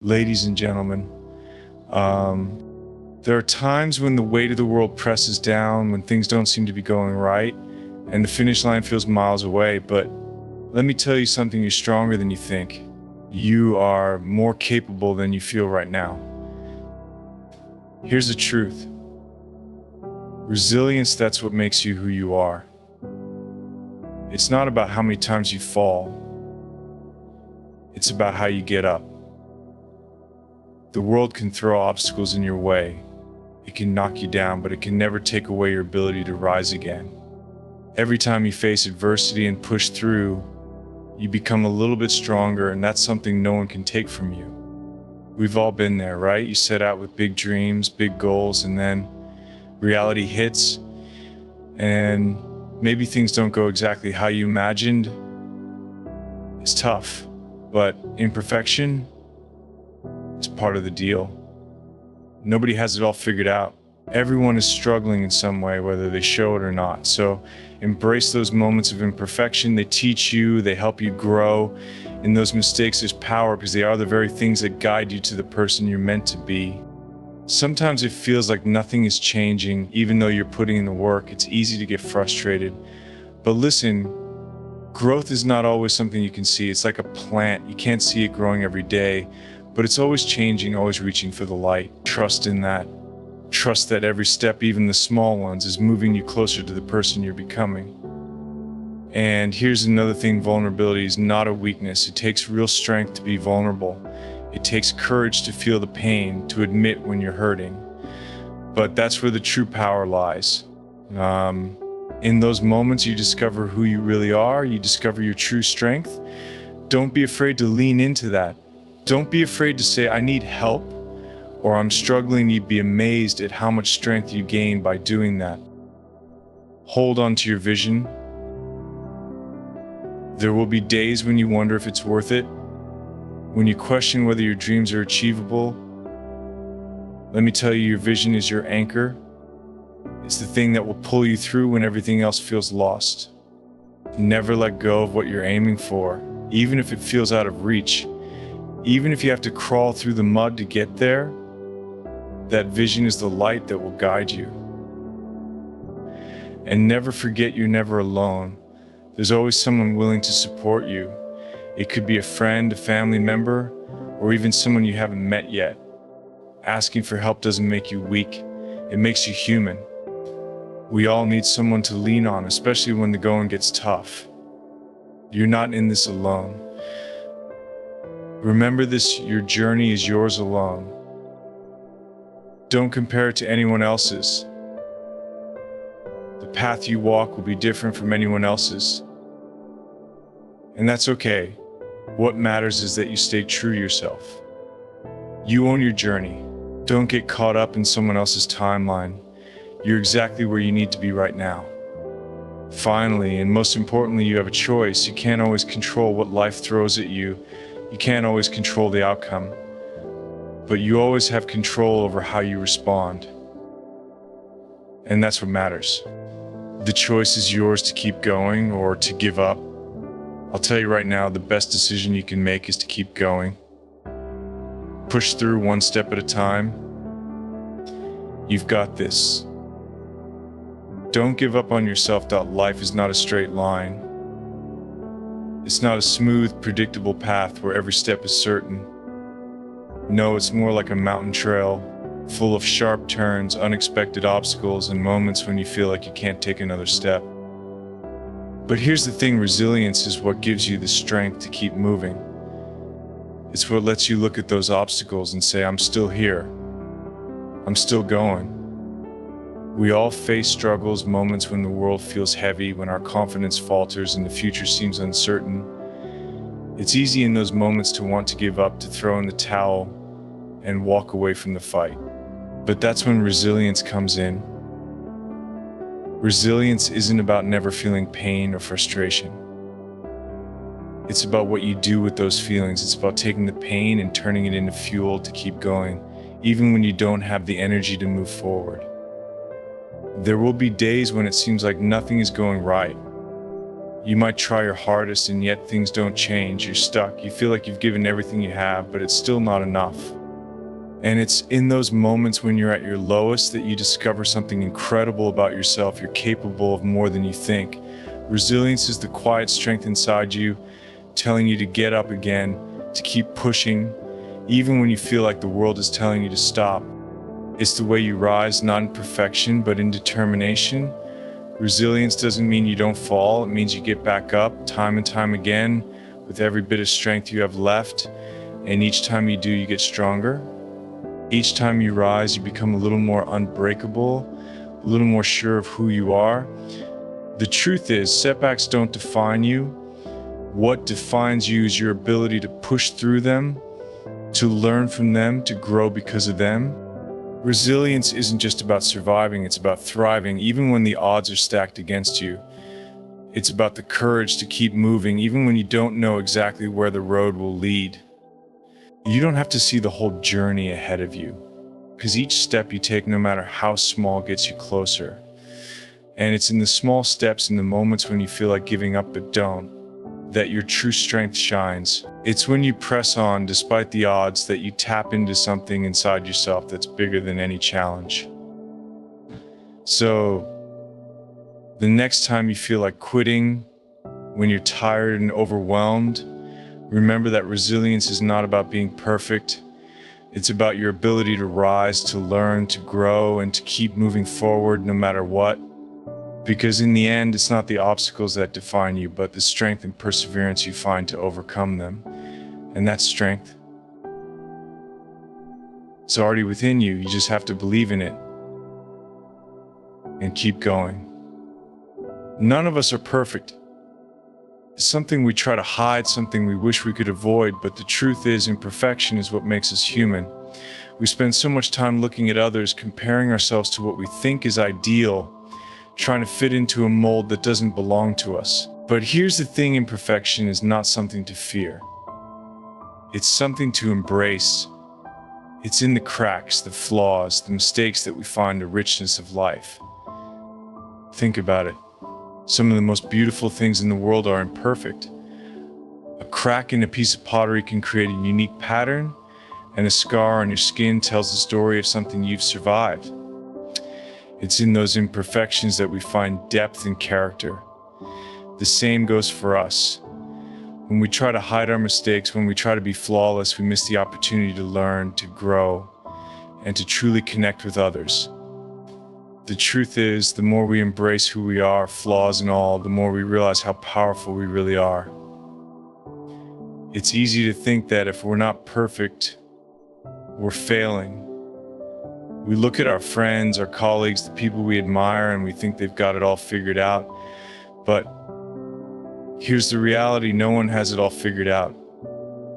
Ladies and gentlemen, there are times when the weight of the world presses down, when things don't seem to be going right, and the finish line feels miles away. But let me tell you something, you're stronger than you think. You are more capable than you feel right now. Here's the truth. Resilience, that's what makes you who you are. It's not about how many times you fall. It's about how you get up. The world can throw obstacles in your way. It can knock you down, but it can never take away your ability to rise again. Every time you face adversity and push through, you become a little bit stronger, and that's something no one can take from you. We've all been there, right? You set out with big dreams, big goals, and then reality hits, and maybe things don't go exactly how you imagined. It's tough, but imperfection is part of the deal. Nobody has it all figured out. Everyone is struggling in some way, whether they show it or not. So embrace those moments of imperfection. They teach you, they help you grow. In those mistakes, there's power because they are the very things that guide you to the person you're meant to be. Sometimes it feels like nothing is changing, even though you're putting in the work. It's easy to get frustrated. But listen, growth is not always something you can see. It's like a plant. You can't see it growing every day, but it's always changing, always reaching for the light. Trust in that. Trust that every step, even the small ones, is moving you closer to the person you're becoming. And here's another thing, vulnerability is not a weakness. It takes real strength to be vulnerable. It takes courage to feel the pain, to admit when you're hurting. But that's where the true power lies. In those moments, you discover who you really are. You discover your true strength. Don't be afraid to lean into that. Don't be afraid to say, I need help, or I'm struggling. You'd be amazed at how much strength you gain by doing that. Hold on to your vision. There will be days when you wonder if it's worth it, when you question whether your dreams are achievable. Let me tell you, your vision is your anchor. It's the thing that will pull you through when everything else feels lost. Never let go of what you're aiming for, even if it feels out of reach. Even if you have to crawl through the mud to get there, that vision is the light that will guide you. And never forget, you're never alone. There's always someone willing to support you. It could be a friend, a family member, or even someone you haven't met yet. Asking for help doesn't make you weak. It makes you human. We all need someone to lean on, especially when the going gets tough. You're not in this alone. Remember this, your journey is yours alone. Don't compare it to anyone else's. The path you walk will be different from anyone else's. And that's okay. What matters is that you stay true to yourself. You own your journey. Don't get caught up in someone else's timeline. You're exactly where you need to be right now. Finally, and most importantly, you have a choice. You can't always control what life throws at you. You can't always control the outcome, but you always have control over how you respond. And that's what matters. The choice is yours to keep going or to give up. I'll tell you right now, the best decision you can make is to keep going. Push through one step at a time. You've got this. Don't give up on yourself. Life is not a straight line. It's not a smooth, predictable path where every step is certain. No, it's more like a mountain trail, full of sharp turns, unexpected obstacles, and moments when you feel like you can't take another step. But here's the thing, resilience is what gives you the strength to keep moving. It's what lets you look at those obstacles and say, I'm still here. I'm still going. We all face struggles, moments when the world feels heavy, when our confidence falters and the future seems uncertain. It's easy in those moments to want to give up, to throw in the towel and walk away from the fight. But that's when resilience comes in. Resilience isn't about never feeling pain or frustration. It's about what you do with those feelings. It's about taking the pain and turning it into fuel to keep going, even when you don't have the energy to move forward. There will be days when it seems like nothing is going right. You might try your hardest and yet things don't change. You're stuck. You feel like you've given everything you have, but it's still not enough. And it's in those moments when you're at your lowest that you discover something incredible about yourself. You're capable of more than you think. Resilience is the quiet strength inside you, telling you to get up again, to keep pushing, even when you feel like the world is telling you to stop. It's the way you rise, not in perfection, but in determination. Resilience doesn't mean you don't fall. It means you get back up time and time again with every bit of strength you have left. And each time you do, you get stronger. Each time you rise, you become a little more unbreakable, a little more sure of who you are. The truth is, setbacks don't define you. What defines you is your ability to push through them, to learn from them, to grow because of them. Resilience isn't just about surviving, it's about thriving, even when the odds are stacked against you. It's about the courage to keep moving, even when you don't know exactly where the road will lead. You don't have to see the whole journey ahead of you, because each step you take, no matter how small, gets you closer. And it's in the small steps, in the moments when you feel like giving up but don't, that your true strength shines. It's when you press on despite the odds that you tap into something inside yourself that's bigger than any challenge. So, the next time you feel like quitting, when you're tired and overwhelmed, remember that resilience is not about being perfect. It's about your ability to rise, to learn, to grow, and to keep moving forward no matter what. Because in the end, it's not the obstacles that define you, but the strength and perseverance you find to overcome them. And that strength, it's already within you. You just have to believe in it and keep going. None of us are perfect. It's something we try to hide, something we wish we could avoid, but the truth is, imperfection is what makes us human. We spend so much time looking at others, comparing ourselves to what we think is ideal, trying to fit into a mold that doesn't belong to us. But here's the thing, imperfection is not something to fear. It's something to embrace. It's in the cracks, the flaws, the mistakes that we find the richness of life. Think about it. Some of the most beautiful things in the world are imperfect. A crack in a piece of pottery can create a unique pattern, and a scar on your skin tells the story of something you've survived. It's in those imperfections that we find depth and character. The same goes for us. When we try to hide our mistakes, when we try to be flawless, we miss the opportunity to learn, to grow, and to truly connect with others. The truth is, the more we embrace who we are, flaws and all, the more we realize how powerful we really are. It's easy to think that if we're not perfect, we're failing. We look at our friends, our colleagues, the people we admire, and we think they've got it all figured out. But here's the reality: no one has it all figured out.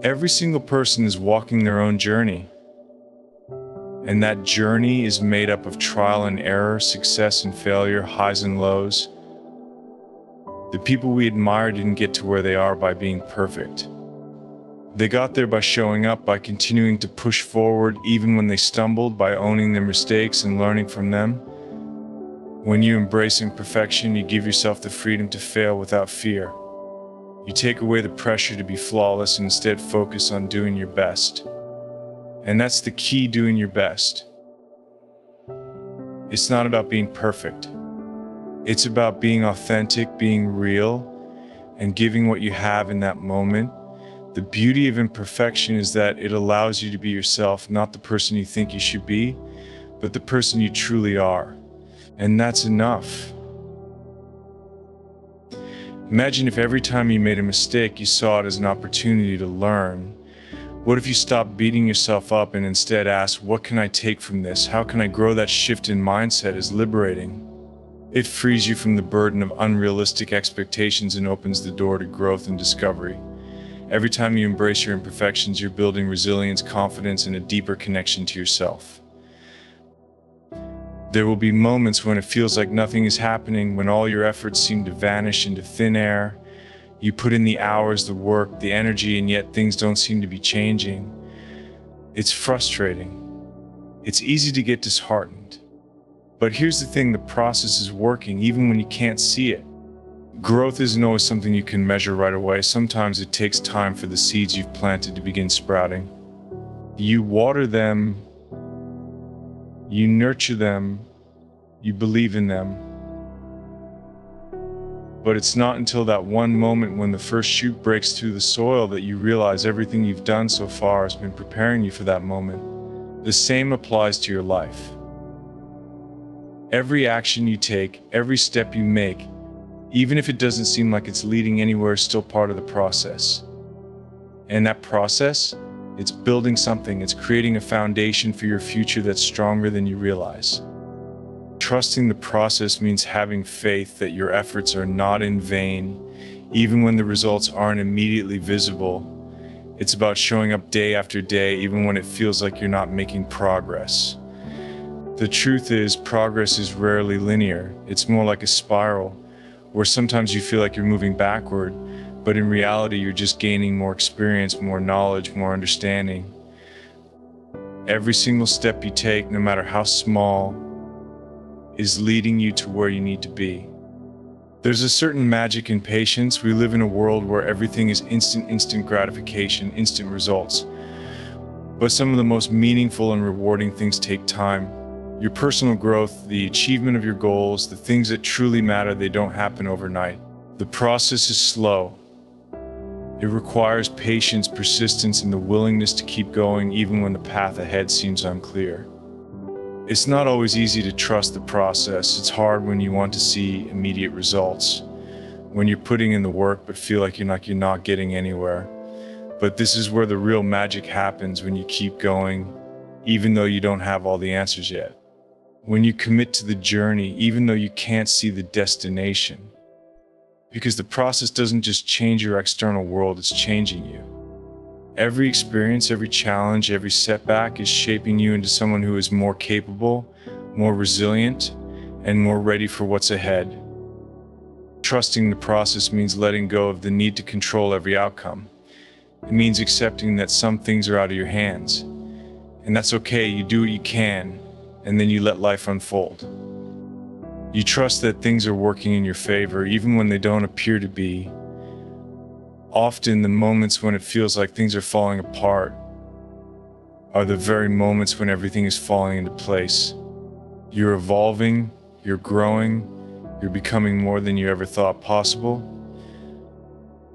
Every single person is walking their own journey. And that journey is made up of trial and error, success and failure, highs and lows. The people we admire didn't get to where they are by being perfect. They got there by showing up, by continuing to push forward even when they stumbled, by owning their mistakes and learning from them. When you embrace imperfection, you give yourself the freedom to fail without fear. You take away the pressure to be flawless and instead focus on doing your best. And that's the key, doing your best. It's not about being perfect. It's about being authentic, being real, and giving what you have in that moment. The beauty of imperfection is that it allows you to be yourself, not the person you think you should be, but the person you truly are. And that's enough. Imagine if every time you made a mistake, you saw it as an opportunity to learn. What if you stopped beating yourself up and instead asked, what can I take from this? How can I grow? That shift in mindset is liberating. It frees you from the burden of unrealistic expectations and opens the door to growth and discovery. Every time you embrace your imperfections, you're building resilience, confidence, and a deeper connection to yourself. There will be moments when it feels like nothing is happening, when all your efforts seem to vanish into thin air. You put in the hours, the work, the energy, and yet things don't seem to be changing. It's frustrating. It's easy to get disheartened. But here's the thing, the process is working even when you can't see it. Growth isn't always something you can measure right away. Sometimes it takes time for the seeds you've planted to begin sprouting. You water them, you nurture them, you believe in them. But it's not until that one moment when the first shoot breaks through the soil that you realize everything you've done so far has been preparing you for that moment. The same applies to your life. Every action you take, every step you make, even if it doesn't seem like it's leading anywhere, is still part of the process. And that process, it's building something, it's creating a foundation for your future that's stronger than you realize. Trusting the process means having faith that your efforts are not in vain, even when the results aren't immediately visible. It's about showing up day after day, even when it feels like you're not making progress. The truth is, progress is rarely linear. It's more like a spiral, where sometimes you feel like you're moving backward, but in reality, you're just gaining more experience, more knowledge, more understanding. Every single step you take, no matter how small, is leading you to where you need to be. There's a certain magic in patience. We live in a world where everything is instant gratification, instant results. But some of the most meaningful and rewarding things take time. Your personal growth, the achievement of your goals, the things that truly matter, they don't happen overnight. The process is slow. It requires patience, persistence, and the willingness to keep going even when the path ahead seems unclear. It's not always easy to trust the process. It's hard when you want to see immediate results, when you're putting in the work but feel like you're not getting anywhere. But this is where the real magic happens, when you keep going, even though you don't have all the answers yet. When you commit to the journey, even though you can't see the destination. Because the process doesn't just change your external world, it's changing you. Every experience, every challenge, every setback is shaping you into someone who is more capable, more resilient, and more ready for what's ahead. Trusting the process means letting go of the need to control every outcome. It means accepting that some things are out of your hands. And that's okay, you do what you can, and then you let life unfold. You trust that things are working in your favor, even when they don't appear to be. Often, the moments when it feels like things are falling apart are the very moments when everything is falling into place. You're evolving, you're growing, you're becoming more than you ever thought possible.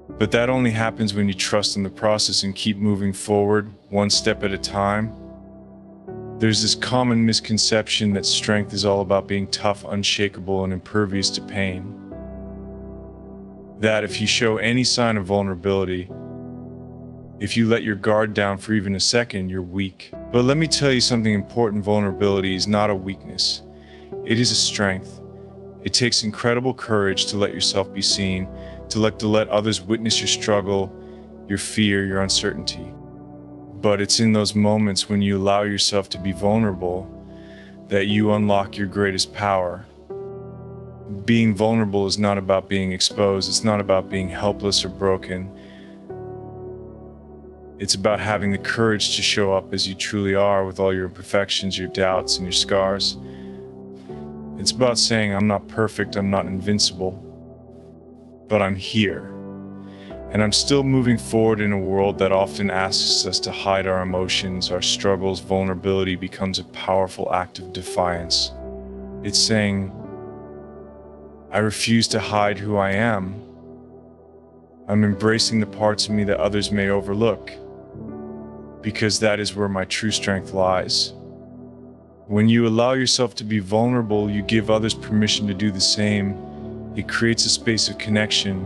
But that only happens when you trust in the process and keep moving forward, one step at a time. There's this common misconception that strength is all about being tough, unshakable, and impervious to pain. That if you show any sign of vulnerability, if you let your guard down for even a second, you're weak. But let me tell you something important: vulnerability is not a weakness. It is a strength. It takes incredible courage to let yourself be seen, to let others witness your struggle, your fear, your uncertainty. But it's in those moments when you allow yourself to be vulnerable that you unlock your greatest power. Being vulnerable is not about being exposed. It's not about being helpless or broken. It's about having the courage to show up as you truly are, with all your imperfections, your doubts, and your scars. It's about saying, I'm not perfect, I'm not invincible, but I'm here. And I'm still moving forward in a world that often asks us to hide our emotions, our struggles. Vulnerability becomes a powerful act of defiance. It's saying, I refuse to hide who I am. I'm embracing the parts of me that others may overlook, because that is where my true strength lies. When you allow yourself to be vulnerable, you give others permission to do the same. It creates a space of connection,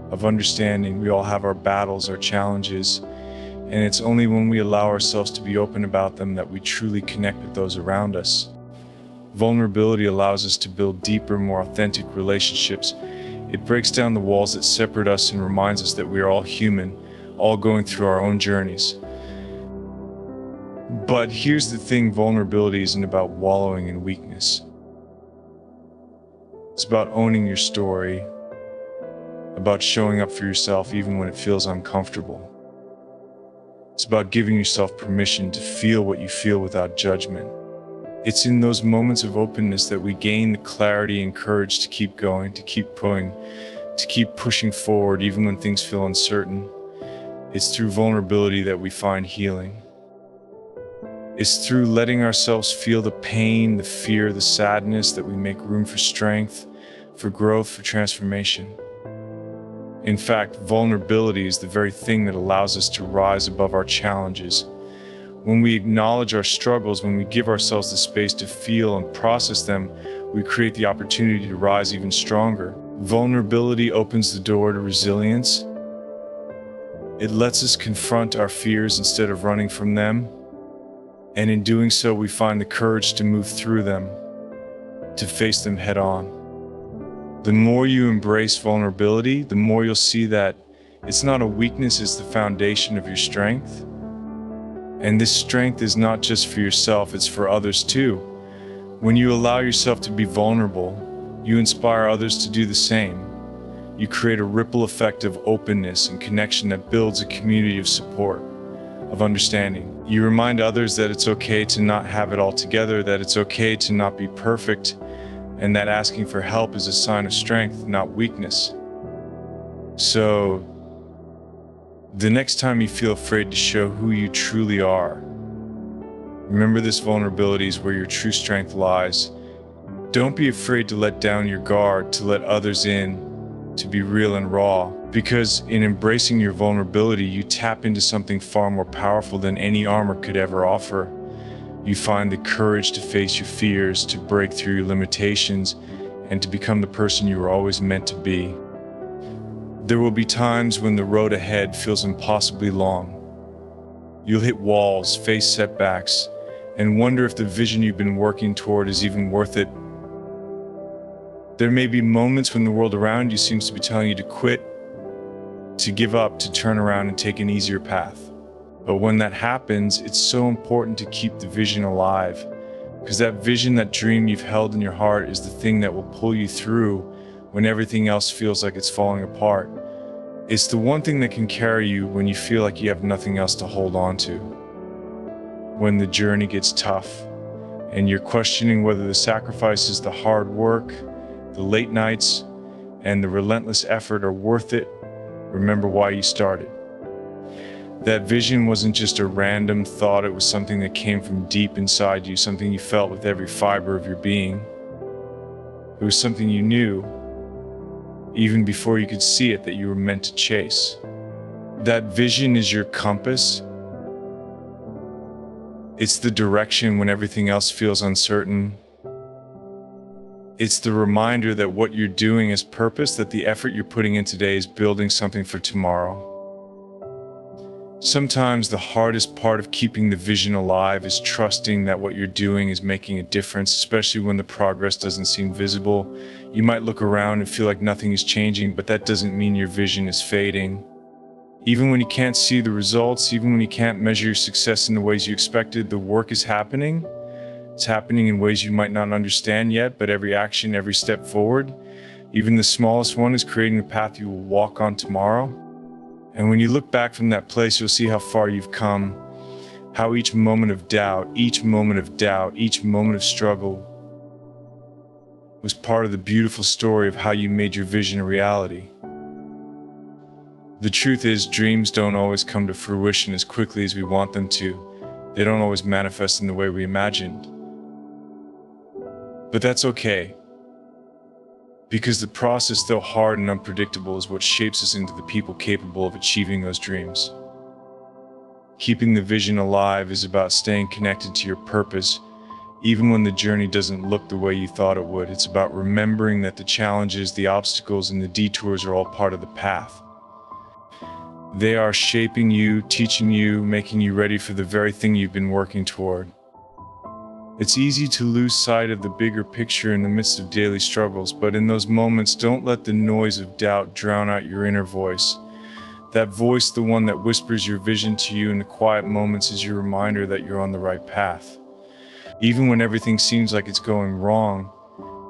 of understanding. We all have our battles, our challenges, and it's only when we allow ourselves to be open about them that we truly connect with those around us. Vulnerability allows us to build deeper, more authentic relationships. It breaks down the walls that separate us and reminds us that we are all human, all going through our own journeys. But here's the thing: vulnerability isn't about wallowing in weakness. It's about owning your story, about showing up for yourself even when it feels uncomfortable. It's about giving yourself permission to feel what you feel without judgment. It's in those moments of openness that we gain the clarity and courage to keep going, to keep pushing, to keep pushing forward even when things feel uncertain. It's through vulnerability that we find healing. It's through letting ourselves feel the pain, the fear, the sadness that we make room for strength, for growth, for transformation. In fact, vulnerability is the very thing that allows us to rise above our challenges. When we acknowledge our struggles, when we give ourselves the space to feel and process them, we create the opportunity to rise even stronger. Vulnerability opens the door to resilience. It lets us confront our fears instead of running from them. And in doing so, we find the courage to move through them, to face them head on. The more you embrace vulnerability, the more you'll see that it's not a weakness, it's the foundation of your strength. And this strength is not just for yourself, it's for others too. When you allow yourself to be vulnerable, you inspire others to do the same. You create a ripple effect of openness and connection that builds a community of support, of understanding. You remind others that it's okay to not have it all together, that it's okay to not be perfect, and that asking for help is a sign of strength, not weakness. So, the next time you feel afraid to show who you truly are, remember this vulnerability is where your true strength lies. Don't be afraid to let down your guard, to let others in, to be real and raw, because in embracing your vulnerability, you tap into something far more powerful than any armor could ever offer. You find the courage to face your fears, to break through your limitations, and to become the person you were always meant to be. There will be times when the road ahead feels impossibly long. You'll hit walls, face setbacks, and wonder if the vision you've been working toward is even worth it. There may be moments when the world around you seems to be telling you to quit, to give up, to turn around and take an easier path. But when that happens, it's so important to keep the vision alive, because that vision, that dream you've held in your heart is the thing that will pull you through when everything else feels like it's falling apart. It's the one thing that can carry you when you feel like you have nothing else to hold on to. When the journey gets tough and you're questioning whether the sacrifices, the hard work, the late nights, and the relentless effort are worth it, remember why you started. That vision wasn't just a random thought, it was something that came from deep inside you, something you felt with every fiber of your being. It was something you knew, even before you could see it, that you were meant to chase. That vision is your compass. It's the direction when everything else feels uncertain. It's the reminder that what you're doing is purpose, that the effort you're putting in today is building something for tomorrow. Sometimes the hardest part of keeping the vision alive is trusting that what you're doing is making a difference, especially when the progress doesn't seem visible. You might look around and feel like nothing is changing, but that doesn't mean your vision is fading. Even when you can't see the results, even when you can't measure your success in the ways you expected, the work is happening. It's happening in ways you might not understand yet, but every action, every step forward, even the smallest one, is creating the path you will walk on tomorrow. And when you look back from that place, you'll see how far you've come, how each moment of doubt, each moment of struggle was part of the beautiful story of how you made your vision a reality. The truth is, dreams don't always come to fruition as quickly as we want them to. They don't always manifest in the way we imagined. But that's okay, because the process, though hard and unpredictable, is what shapes us into the people capable of achieving those dreams. Keeping the vision alive is about staying connected to your purpose, even when the journey doesn't look the way you thought it would. It's about remembering that the challenges, the obstacles, and the detours are all part of the path. They are shaping you, teaching you, making you ready for the very thing you've been working toward. It's easy to lose sight of the bigger picture in the midst of daily struggles, but in those moments, don't let the noise of doubt drown out your inner voice. That voice, the one that whispers your vision to you in the quiet moments, is your reminder that you're on the right path. Even when everything seems like it's going wrong,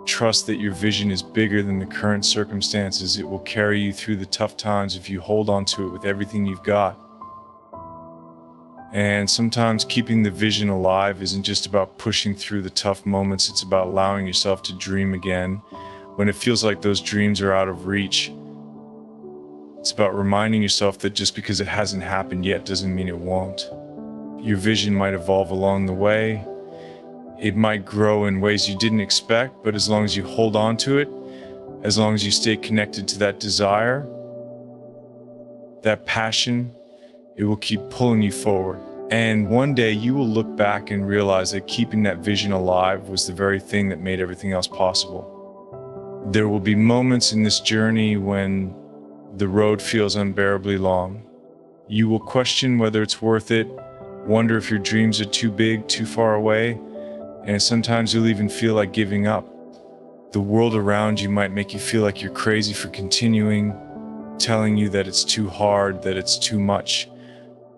trust that your vision is bigger than the current circumstances. It will carry you through the tough times if you hold on to it with everything you've got. And sometimes keeping the vision alive isn't just about pushing through the tough moments, it's about allowing yourself to dream again when it feels like those dreams are out of reach. It's about reminding yourself that just because it hasn't happened yet doesn't mean it won't. Your vision might evolve along the way. It might grow in ways you didn't expect, but as long as you hold on to it, as long as you stay connected to that desire, that passion, it will keep pulling you forward. And one day you will look back and realize that keeping that vision alive was the very thing that made everything else possible. There will be moments in this journey when the road feels unbearably long. You will question whether it's worth it, wonder if your dreams are too big, too far away, and sometimes you'll even feel like giving up. The world around you might make you feel like you're crazy for continuing, telling you that it's too hard, that it's too much.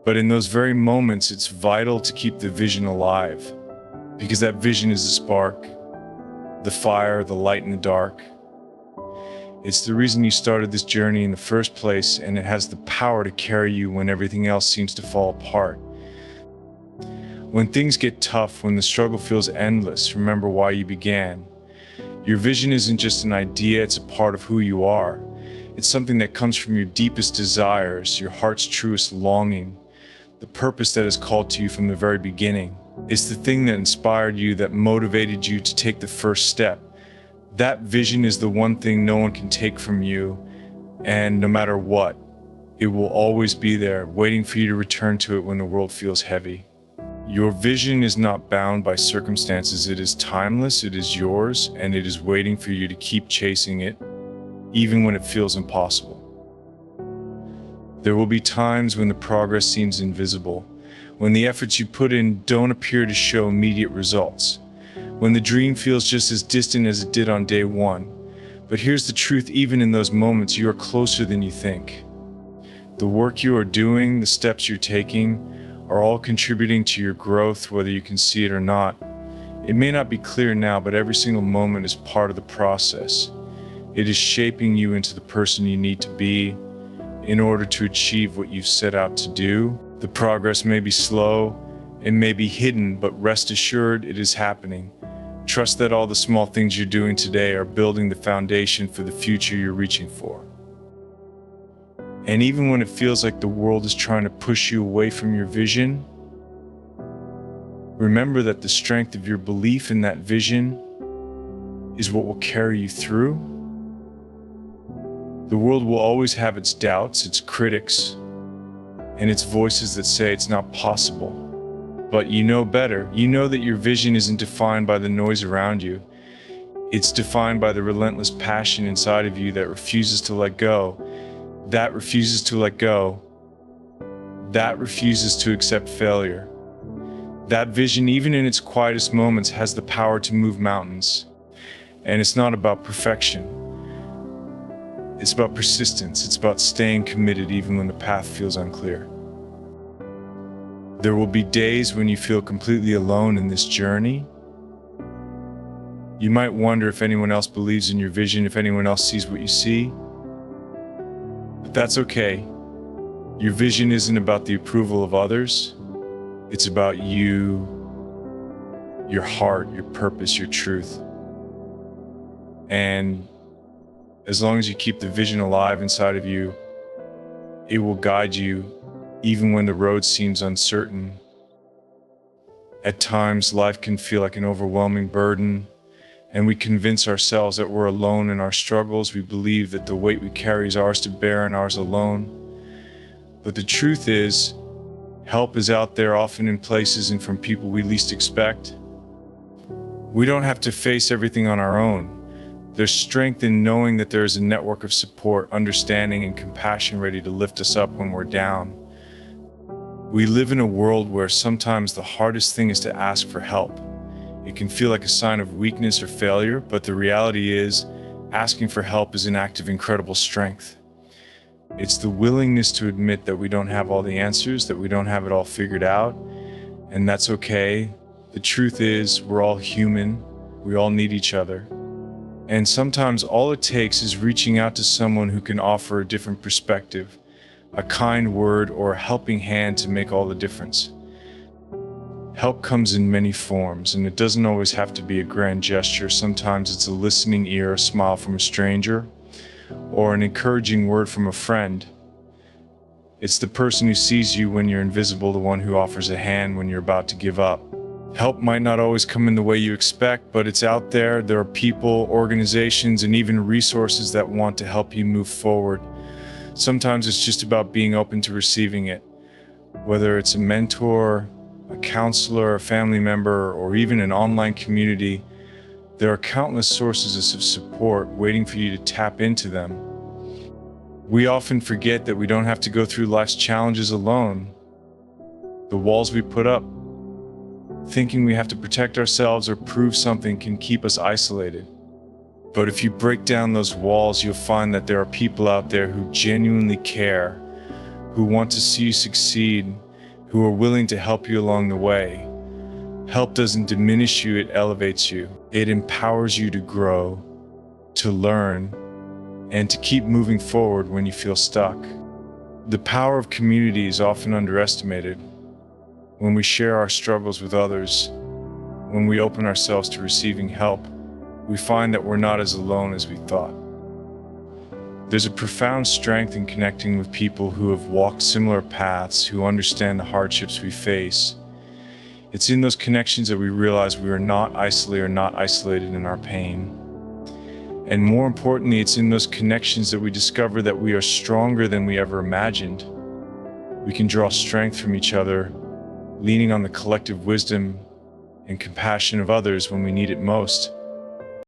But in those very moments, it's vital to keep the vision alive, because that vision is the spark, the fire, the light in the dark. It's the reason you started this journey in the first place, and it has the power to carry you when everything else seems to fall apart. When things get tough, when the struggle feels endless, remember why you began. Your vision isn't just an idea, it's a part of who you are. It's something that comes from your deepest desires, your heart's truest longing, the purpose that is called to you from the very beginning. It's the thing that inspired you, that motivated you to take the first step. That vision is the one thing no one can take from you, and no matter what, it will always be there, waiting for you to return to it when the world feels heavy. Your vision is not bound by circumstances, it is timeless, it is yours, and it is waiting for you to keep chasing it, even when it feels impossible. There will be times when the progress seems invisible, when the efforts you put in don't appear to show immediate results, when the dream feels just as distant as it did on day one. But here's the truth, even in those moments, you are closer than you think. The work you are doing, the steps you're taking, are all contributing to your growth, whether you can see it or not. It may not be clear now, but every single moment is part of the process. It is shaping you into the person you need to be in order to achieve what you've set out to do. The progress may be slow, it may be hidden, but rest assured it is happening. Trust that all the small things you're doing today are building the foundation for the future you're reaching for. And even when it feels like the world is trying to push you away from your vision, remember that the strength of your belief in that vision is what will carry you through. The world will always have its doubts, its critics, and its voices that say it's not possible. But you know better. You know that your vision isn't defined by the noise around you. It's defined by the relentless passion inside of you that refuses to let go, that refuses to let go, that refuses to accept failure. That vision, even in its quietest moments, has the power to move mountains. And it's not about perfection. It's about persistence. It's about staying committed even when the path feels unclear. There will be days when you feel completely alone in this journey. You might wonder if anyone else believes in your vision, if anyone else sees what you see. But that's okay. Your vision isn't about the approval of others. It's about you, your heart, your purpose, your truth. And as long as you keep the vision alive inside of you, it will guide you even when the road seems uncertain. At times, life can feel like an overwhelming burden, and we convince ourselves that we're alone in our struggles. We believe that the weight we carry is ours to bear and ours alone. But the truth is, help is out there, often in places and from people we least expect. We don't have to face everything on our own. There's strength in knowing that there is a network of support, understanding, and compassion ready to lift us up when we're down. We live in a world where sometimes the hardest thing is to ask for help. It can feel like a sign of weakness or failure, but the reality is, asking for help is an act of incredible strength. It's the willingness to admit that we don't have all the answers, that we don't have it all figured out, and that's okay. The truth is, we're all human. We all need each other. And sometimes all it takes is reaching out to someone who can offer a different perspective, a kind word, or a helping hand to make all the difference. Help comes in many forms, and it doesn't always have to be a grand gesture. Sometimes it's a listening ear, a smile from a stranger, or an encouraging word from a friend. It's the person who sees you when you're invisible, the one who offers a hand when you're about to give up. Help might not always come in the way you expect, but it's out there. There are people, organizations, and even resources that want to help you move forward. Sometimes it's just about being open to receiving it. Whether it's a mentor, a counselor, a family member, or even an online community, there are countless sources of support waiting for you to tap into them. We often forget that we don't have to go through life's challenges alone. The walls we put up, thinking we have to protect ourselves or prove something, can keep us isolated. But if you break down those walls, you'll find that there are people out there who genuinely care, who want to see you succeed, who are willing to help you along the way. Help doesn't diminish you, it elevates you. It empowers you to grow, to learn, and to keep moving forward when you feel stuck. The power of community is often underestimated. When we share our struggles with others, when we open ourselves to receiving help, we find that we're not as alone as we thought. There's a profound strength in connecting with people who have walked similar paths, who understand the hardships we face. It's in those connections that we realize we are not isolated in our pain. And more importantly, it's in those connections that we discover that we are stronger than we ever imagined. We can draw strength from each other, leaning on the collective wisdom and compassion of others when we need it most.